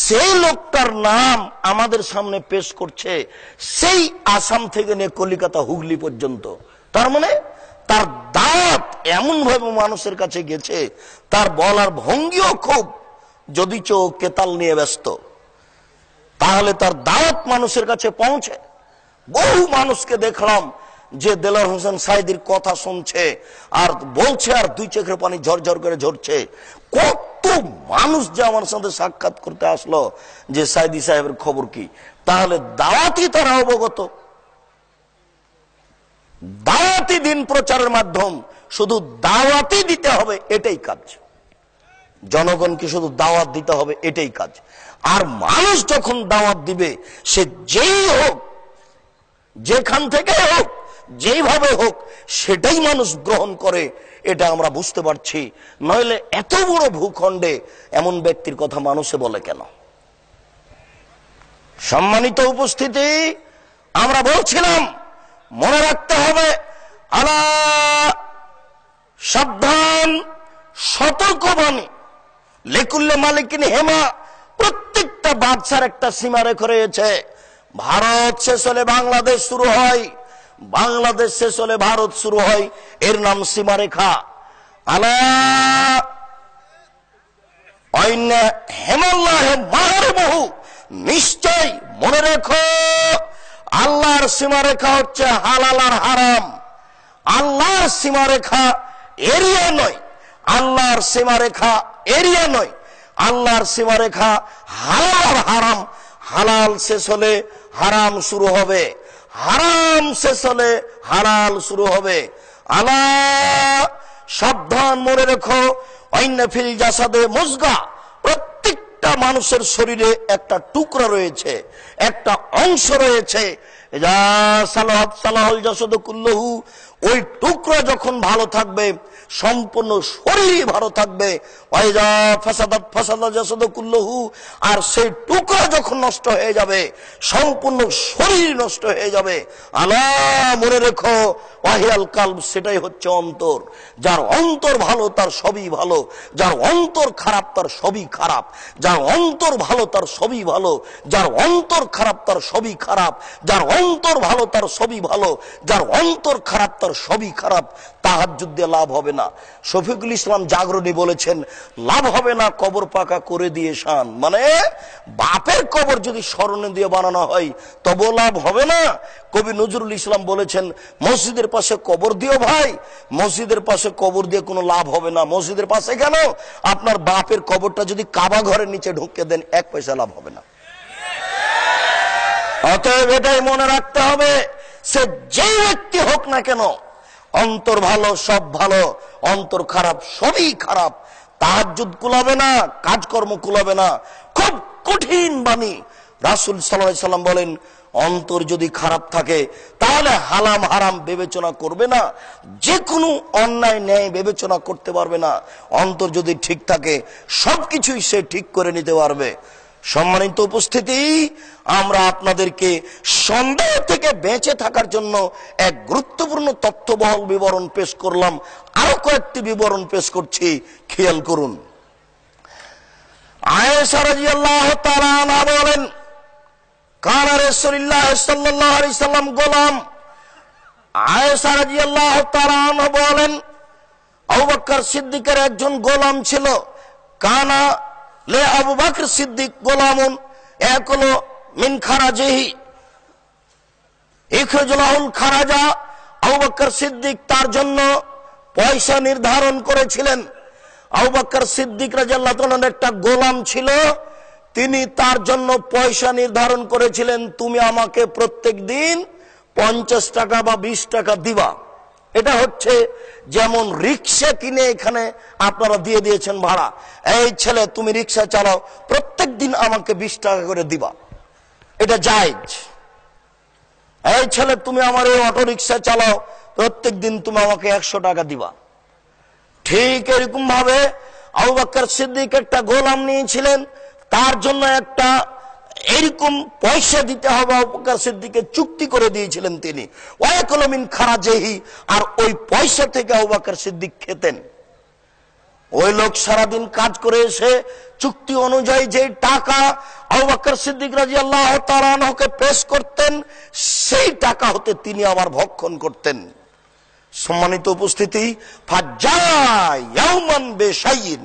সেই লোকটার নাম আমাদের সামনে পেশ করছে সেই আসাম থেকে নিয়ে কলিকাতা হুগলি পর্যন্ত। তার মানে তার দাওয়াত এমন ভাবে মানুষের কাছে গেছে, তার বলার ভঙ্গিও খুব, যদি চো কেতাল নিয়ে ব্যস্ত, তাহলে তার দাওয়াত মানুষের কাছে পৌঁছে। বহু মানুষকে দেখলাম যে দেলোয়ার হোসেন সাইদির কথা শুনছে আর বলছে, আর দুই চোখের পানি ঝরঝর করে ঝরছে। কত মানুষ যে আমার সাথে সাক্ষাৎ করতে আসলো যে সাইদি সাহেবের খবর কি। তাহলে দাওয়াতি তারা অবগত, দাওয়াতি দিন প্রচারের মাধ্যম, শুধু দাওয়াতি দিতে হবে, এটাই কাজ। জনগণকে শুধু দাওয়াত দিতে হবে, এটাই কাজ। আর মানুষ যখন দাওয়াত দিবে, সে যেই হোক, যেখান থেকে হোক, যেইভাবে হোক, সেটাই মানুষ গ্রহণ করে, এটা আমরা বুঝতে পারছি। নইলে এত বড় ভূখণ্ডে এমন ব্যক্তির কথা মানুষে বলে কেন? সম্মানিত উপস্থিতি, আমরা বলছিলাম মনে রাখতে হবে, আলা সাবধান, সতর্কবাণী, লেকুল্লে মালিকিন হেমা, প্রত্যেকটা বাদশার একটা সীমারেখা রয়েছে। ভারত শেষ হলে বাংলাদেশ শুরু হয়, বাংলাদেশ শেষ হলে ভারত শুরু হয়, এর নাম সীমারেখা। আলা হেমাল্লাহে মাহরুমহু, নিশ্চয় মনে রেখো আল্লাহর সীমারেখা হচ্ছে হালাল আর হারাম। আল্লাহর সীমারেখা এরিয়া নয়, আল্লাহর সীমারেখা এরিয়া নয়, আল্লাহর সীমারেখা হালাল আর হারাম। হালাল শেষ হলে হারাম শুরু হবে, হারাম শেষ হলে হালাল শুরু হবে। আল্লাহ সাবধান, মনে রেখো, আইন্না ফিল জাসাদে মুজগা, প্রত্যেকটা মানুষের শরীরে একটা টুকরা রয়েছে, একটা অংশ রয়েছে। যা সালাহাত সালাহুল জাসাদু কুল্লুহু, ওই টুকরা যখন ভালো থাকবে সম্পূর্ণ শরীরই ভালো থাকবে। ওয়াইজা ফাসাদাত ফাসাদা জাসাদু কুল্লুহু, আর সেই টুকরা যখন নষ্ট হয়ে যাবে সম্পূর্ণ শরীর নষ্ট হয়ে যাবে। আলা মনে রেখো, ওয়াহিয়াল কালব, সেটাই হচ্ছে অন্তর। যার অন্তর ভালো তার সবই ভালো, যার অন্তর খারাপ তার সবই খারাপ। যার অন্তর ভালো তার সবই ভালো, যার অন্তর খারাপ তার সবই খারাপ। যার অন্তর ভালো তার সবই ভালো, যার অন্তর খারাপ তার সবই খারাপ। তাহাজ্জুদ দিয়ে লাভ হবে না। শফিকুল ইসলাম জাগরণী বলেছেন, লাভ হবে না কবর পাকা করে দিয়ে শান, মানে বাপের কবর যদি স্মরণে দিয়ে বানানো হয় তবে লাভ হবে না। কবি নজরুল ইসলাম বলেছেন, মসজিদের পাশে কবর দিও ভাই, মসজিদের পাশে কবর দিয়ে কোনো লাভ হবে না। মসজিদের পাশে কেন, আপনার বাপের কবরটা যদি কাবা ঘরের নিচে ঢুকে দেন 1 পয়সা লাভ হবে না। অতএব এটাই মনে রাখতে হবে, সে যে ব্যক্তি হোক না কেন, অন্তর ভালো সব ভালো, অন্তর খারাপ সবই খারাপ। তাহাজ্জুদ কুলাবে না, কাজকর্ম কুলাবে না। খুব কঠিন বাণী। রাসূল সাল্লাল্লাহু আলাইহি সাল্লাম বলেন, অন্তর যদি খারাপ থাকে তাহলে হালাম হারাম বিবেচনা করবে না, যে কোনো অন্যায় ন্যায় বিবেচনা করতে পারবে না। অন্তর যদি ঠিক থাকে সবকিছুই সে ঠিক করে নিতে পারবে। সম্মানিত উপস্থিতি, আমরা আপনাদেরকে সন্দেহ থেকে বেঁচে থাকার জন্য এক গুরুত্বপূর্ণ তথ্যবহল বিবরণ পেশ করলাম। আরো কয়েকটি বিবরণ পেশ করছি, খেয়াল করুন। আয়েশা রাদিয়াল্লাহু তাআলা আনহা বলেন, কানা রাসূলুল্লাহ সাল্লাল্লাহু আলাইহি সাল্লাম গোলাম। আয়েশা রাদিয়াল্লাহু তাআলা আনহা বলেন, আবু বকর সিদ্দিকের একজন গোলাম ছিল। কানা লে আবু বকর সিদ্দিক গোলামুন ইয়াকুলু মিন খারাজিহি ইখরাজুল খারাজা। আবু বকর সিদ্দিক তার জন্য পয়সা নির্ধারণ করেছিলেন। আবু বকর সিদ্দিক রাদিয়াল্লাহু তাআলার একটা গোলাম ছিল, তিনি তার জন্য পয়সা নির্ধারণ করেছিলেন, তুমি আমাকে প্রত্যেক দিন 50 টাকা বা 20 টাকা দিবা। এটা হচ্ছে যেমন রিক্সা কিনে এখানে আপনারা দিয়ে দিয়েছেন ভাড়া, এই ছেলে তুমি রিক্সা চালাও, প্রত্যেক দিন আমাকে 20 টাকা করে দিবা, এটা জায়েজ। এই ছেলে তুমি আমার এই অটো রিক্সা চালাও, প্রত্যেক দিন তুমি আমাকে 100 টাকা দিবা। ঠিক এরকম ভাবে আবু বকর সিদ্দিক একটা গোলাম নিয়েছিলেন, তার জন্য একটা এরকম পয়সা দিতে হবে। আবু বকর সিদ্দিককে চুক্তি করে দিয়েছিলেন তিনি, ওয়ায়াকুলু মিন খারাজিহি, আর ওই পয়সা থেকে আবু বকর সিদ্দিক খেতেন। ওই লোক সারাদিন কাজ করে এসে চুক্তি অনুযায়ী যে টাকা আবু বকর সিদ্দিক রাদিয়াল্লাহু তাআলা আনহুকে পেশ করতেন, সেই টাকা হতে তিনি আবার ভক্ষণ করতেন। সম্মানিত উপস্থিতি, ফাজ্জাই ইয়াউমান বিশাইইন,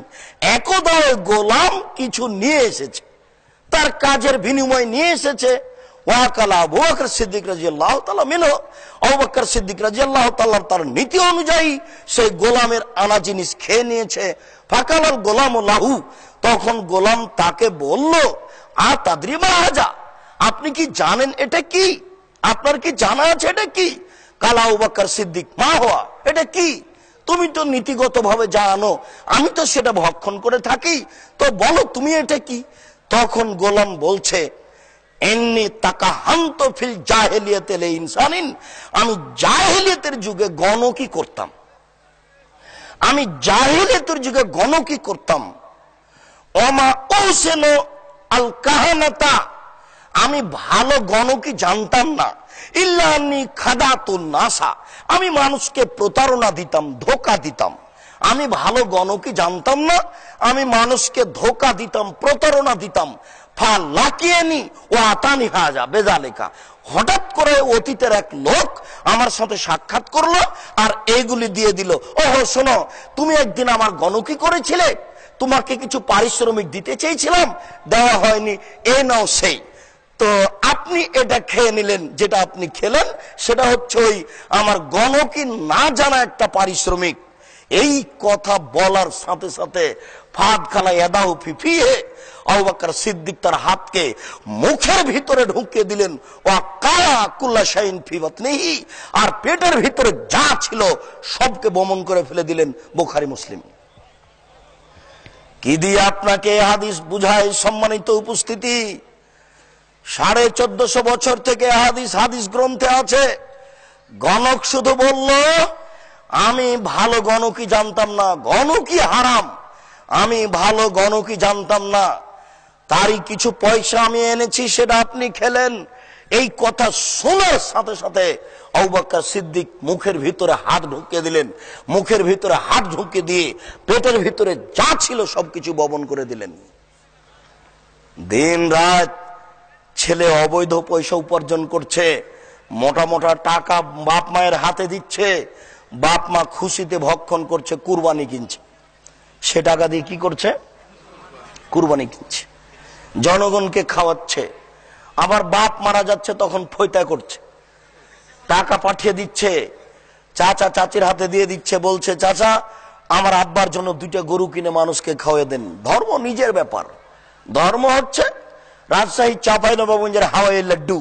একদা গোলাম কিছু নিয়ে এসেছে, তার কাজের বিনিময় নিয়ে এসেছে। ওয়াকালা আবু বকর সিদ্দিক রাদিয়াল্লাহু তাআলা মিনহু, আবু বকর সিদ্দিক রাদিয়াল্লাহু তাআলা তার নীতি অনুযায়ী সেই গোলামের আনা জিনিস খেয়ে নিয়েছে। ফাকালাল গোলাম লাহু, তখন গোলাম তাকে বলল, আ তাদরি মা হাজা, আপনি কি জানেন এটা কি? আপনার কি জানা আছে এটা কি? কালা আবু বকর সিদ্দিক, মা হওয়া, এটা কি? তুমি তো নীতিগতভাবে জানো, আমি তো সেটা ভক্ষণ করে থাকি, তো বলো তুমি এটা কি? তখন গোলাম বলছে, এন্নি তাকাহান্ত ফিল জাহেলিয়াতে লে ইনসানিন, আমি জাহেলিয়াতের যুগে গণকি করতাম, আমি জাহেলিয়াতের যুগে গণকি করতাম। ওমা ওসেনো আল কাহানাতা, আমি ভালো গণকই জানতাম না, ইল্লা আন্নী খাদাতুন নাসা, আমি মানুষকে প্রতারণা দিতাম, ধোঁকা দিতাম। আমি ভালো গণকই জানতাম না, আমি মানুষকে ধোঁকা দিতাম, প্রতারণা দিতাম। ফা লাকিয়ানি ও আতানি হাজা বেজালেকা, হঠাৎ করে অতীতের এক লোক আমার সাথে সাক্ষাৎ করলো আর এইগুলি দিয়ে দিল। ওহো শোনো, তুমি একদিন আমার গণকি করেছিলে, তোমাকে কিছু পারিশ্রমিক দিতে চেয়েছিলাম, দেওয়া হয়নি, এ নাও সেই। তো আপনি এটা খেয়ে নিলেন, যেটা আপনি খেলেন সেটা হচ্ছে ওই আমার গণকি না জানা একটা পারিশ্রমিক। এই কথা বলার সাথে সাথে ফাদ খালা ইয়াদাহু ফি ফিহি, আবু বকর সিদ্দিক তার হাতকে মুখের ভিতরে ঢুকিয়ে দিলেন। ওয়া কালা কুল্লা শাইইন ফি বাতনিহি, আর পেটের ভিতরে যা ছিল সবকে বমন করে ফেলে দিলেন। বুখারী মুসলিম। কি দিয়ে আপনাকে হাদিস বুঝায় সম্মানিত উপস্থিতি? 1450 বছর থেকে হাদিস গ্রন্থে আছে। গণক শুধু বলল আমি ভালো গণকই জানতাম না, গণকই হারাম, আমি ভালো গণকই জানতাম না, তারই কিছু পয়সা আমি এনেছি, সেটা আপনি খেলেন। এই কথা শোনার সাথে সাথে আবু বকর সিদ্দিক মুখের ভিতরে হাত ঢুকিয়ে দিলেন। মুখের ভিতরে হাত ঢুকিয়ে দিয়ে পেটের ভিতরে যা ছিল সবকিছু বমন করে দিলেন। দিন রাত ছেলে অবৈধ পয়সা উপার্জন করছে, মোটা মোটা টাকা বাপ মায়ের হাতে দিচ্ছে, বাপ মা খুশিতে ভক্ষণ করছে, কুরবানি কিনছে। সে টাকা দিয়ে কি করছে? কুরবানি কিনছে, জনগণকে খাওয়াচ্ছে। আবার বাপ মারা যাচ্ছে তখন ফয়তা করছে, টাকা পাঠিয়ে দিচ্ছে, চাচা চাচির হাতে দিয়ে দিচ্ছে, বলছে চাচা আমার আব্বার জন্য 2টা গরু কিনে মানুষকে খাওয়াই দেন। ধর্ম নিজের ব্যাপার। ধর্ম হচ্ছে राजशाही चांपाइनबाबगंज हवाई लड्डू,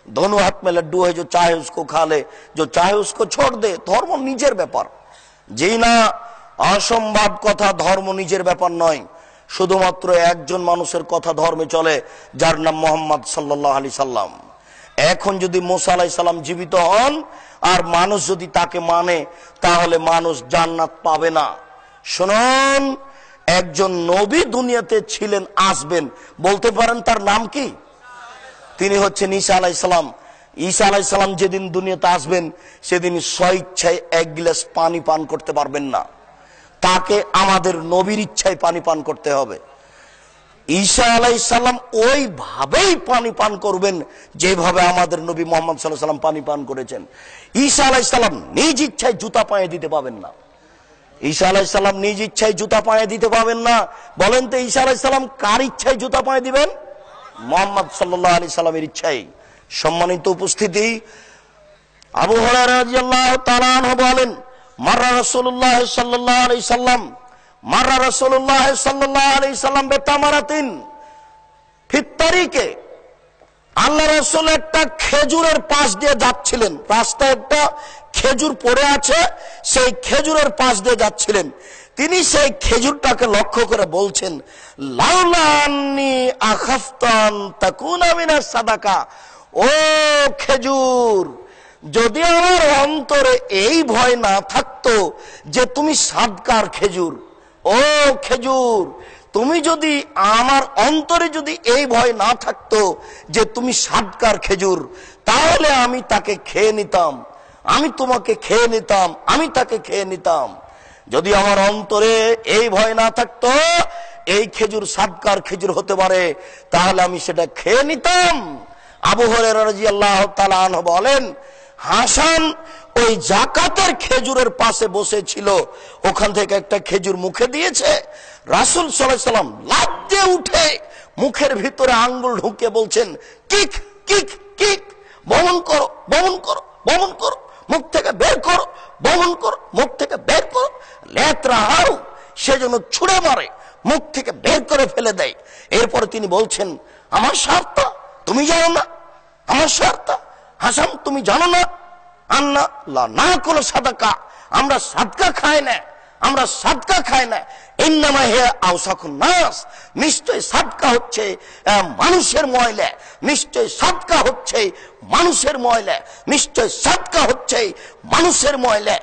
दोनों हाथ में लड्डू है, जो चाहे उसको खा ले, जो चाहे उसको छोड़ दे। धर्म निजेर ব্যাপার। যেই না অসম্ভব কথা ধর্ম নিজের ব্যাপার নয়, শুধুমাত্র একজন মানুষের কথা ধর্মে চলে, যার নাম মোহাম্মদ সাল্লাল্লাহু আলাইহি সাল্লাম। এখন যদি মুসা আলাইহিস সালাম জীবিত হন আর মানুষ যদি তাকে মানে, তাহলে মানুষ জান্নাত পাবে না। শুনুন, একজন নবী দুনিয়াতে ছিলেন, আসবেন, বলতে পারেন তার নাম কি? তিনি হচ্ছেন ঈসা আলাইহিস সালাম। ঈসা আলাইহিস সালাম যেদিন দুনিয়াতে আসবেন সেদিন স্বইচ্ছায় 1 গ্লাস পানি পান করতে পারবেন না, তাকে আমাদের নবীর ইচ্ছায় পানি পান করতে হবে। ঈসা আলাইহিস সালাম ওইভাবেই পানি পান করবেন যেভাবে আমাদের নবী মুহাম্মদ সাল্লাল্লাহু আলাইহি সাল্লাম পানি পান করেছেন। ঈসা আলাইহিস সালাম নিজ ইচ্ছায় জুতা পায়ে দিতে পাবেন না। ঈসা আলাইহিস সালাম নিজ ইচ্ছায় জুতা পায়ে দিতে পাবেন না। বলেন তো ঈসা আলাইহিস সালাম কার ইচ্ছায় জুতা পায়ে দিবেন? মুহাম্মদ সাল্লাল্লাহু আলাইহি সাল্লামের ইচ্ছায়। সম্মানিত উপস্থিতি, আবু হুরায়রা রাদিয়াল্লাহু তাআলা আনহু বলেন, মাররা রাসূলুল্লাহ সাল্লাল্লাহু আলাইহি সাল্লাম, মাররা রাসূলুল্লাহ সাল্লাল্লাহু আলাইহি সাল্লাম বেতামারাতিন ফিত তারিকে। আল্লাহ রাসূল একটা খেজুরের পাশ দিয়ে যাচ্ছিলেন, রাস্তায় একটা খেজুর পড়ে আছে, সেই খেজুরের পাশ দিয়ে যাচ্ছিলেন। তিনি সেই খেজুরটাকে লক্ষ্য করে বলছেন, লাউলা আন্নী আখাফতান তাকুনা মিনাস সাদাকা, ও খেজুর, যদি আমার অন্তরে এই ভয় না থাকতো যে তুমি সাদকার খেজুর, ও খেজুর, তুমি যদি আমার অন্তরে যদি এই ভয় না থাকতো যে তুমি সাদকার খেজুর, তাহলে আমি তাকে খেয়ে নিতাম, আমি তোমাকে খেয়ে নিতাম, আমি তাকে খেয়ে নিতাম। যদি আমার অন্তরে এই ভয় না থাকতো এই খেজুর সাদকার খেজুর হতে পারে, তাহলে আমি সেটা খেয়ে নিতাম। আবু হুরায়রা রাদিয়াল্লাহু তাআলা আনহু বলেন, হাসান ওই যাকাতের খেজুরের পাশে বসেছিল, ওখান থেকে একটা খেজুর মুখে দিয়েছে, রাসূল সাল্লাল্লাহু আলাইহি সাল্লাম লাফ দিয়ে উঠে মুখের ভিতরে আঙ্গুল ঢুকিয়ে বলছেন, কিক কিক কিক, বমন করো, বমন করো, বমন করো, মুখ থেকে বের করো, বমন করো, মুখ থেকে বের করো। লেতরা হাউ, সেজন্য ছুঁড়ে মারে, মুখ থেকে বের করে ফেলে দেয়। এরপরে তিনি বলছেন, আমার স্বার্থ তুমি জানো না, আমার স্বার্থ হাসান তুমি জানো না, আন্না লা নাকুলু সাদাকা, আমরা সাদকা খাই না, আমরা সাদকা খাই না। ইন্নামা হিয়া আওসাকুন নাস, নিশ্চয় সাদকা হচ্ছে মানুষের ময়লা, নিশ্চয় সাদকা হচ্ছে মানুষের ময়লা, নিশ্চয় সাদকা হচ্ছে মানুষের ময়লা।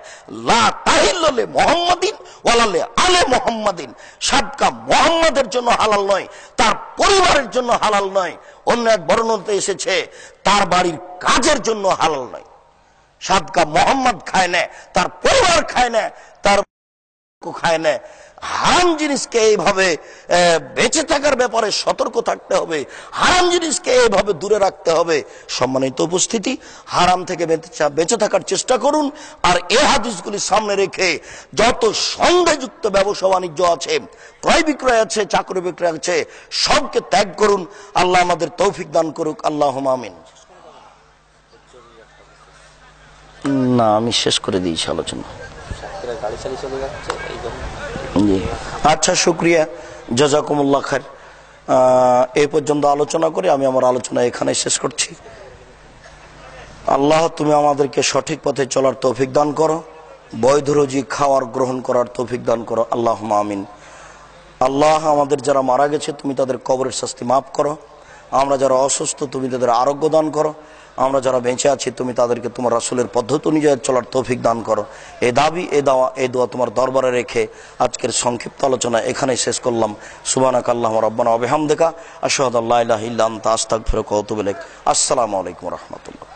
লা তাহিল্লু লি মুহাম্মাদিন ওয়ালা লি আলে মুহাম্মাদিন, সাদকা মুহাম্মাদের জন্য হালাল নয়, তার পরিবারের জন্য হালাল নয়। অন্য এক বর্ণনাতে এসেছে তার বাড়ির কাজের জন্য হালাল নয়। সাদকা মোহাম্মদ খায় না, তার পরিবার খায় না, তার খায় না। হারাম জিনিসকে এইভাবে বেঁচে থাকার ব্যাপারে সতর্ক থাকতে হবে, হারাম জিনিসকে এইভাবে দূরে রাখতে হবে। সম্মানিত উপস্থিতি, হারাম থেকে বেঁচে থাকার চেষ্টা করুন। আর এই হাদিসগুলি সামনে রেখে যত সন্দেহযুক্ত ব্যবসা বাণিজ্য আছে, ক্রয় বিক্রয় আছে, চাকরি বিক্রয় আছে, সবকে ত্যাগ করুন। আল্লাহ আমাদের তৌফিক দান করুক, আল্লাহুম্মা আমিন। না, আমি শেষ করে দিয়েছি আলোচনা। জি, আচ্ছা, শুক্রিয়া, জাযাকুমুল্লাহ খায়র। এই পর্যন্ত আলোচনা করে আমি আমার আলোচনা এখানে শেষ করছি। আল্লাহ, তুমি আমাদেরকে সঠিক পথে চলার তৌফিক দান করো, বৈধ রুজি খাওয়ার গ্রহণ করার তৌফিক দান করো, আল্লাহুম্মা আমিন। আল্লাহ, আমাদের যারা মারা গেছে তুমি তাদের কবরের শাস্তি মাফ করো, আমরা যারা অসুস্থ তুমি তাদের আরোগ্য দান করো, আমরা যারা বেঁচে আছি তুমি তাদেরকে তোমার রাসূলের পদ্ধতি অনুযায়ী চলার তৌফিক দান করো। এই দাবি, এই দোয়া তোমার দরবারে রেখে আজকের সংক্ষিপ্ত আলোচনা এখানেই শেষ করলাম। সুবহানাকাল্লাহুম্মা রাব্বানা ওয়া বিহামদিকা আশহাদু আল্লা ইলাহা ইল্লা আনতা আস্তাগফিরুকা ওয়া আতুবু ইলাইক। আসসালামু আলাইকুম ওয়া রাহমাতুল্লাহ।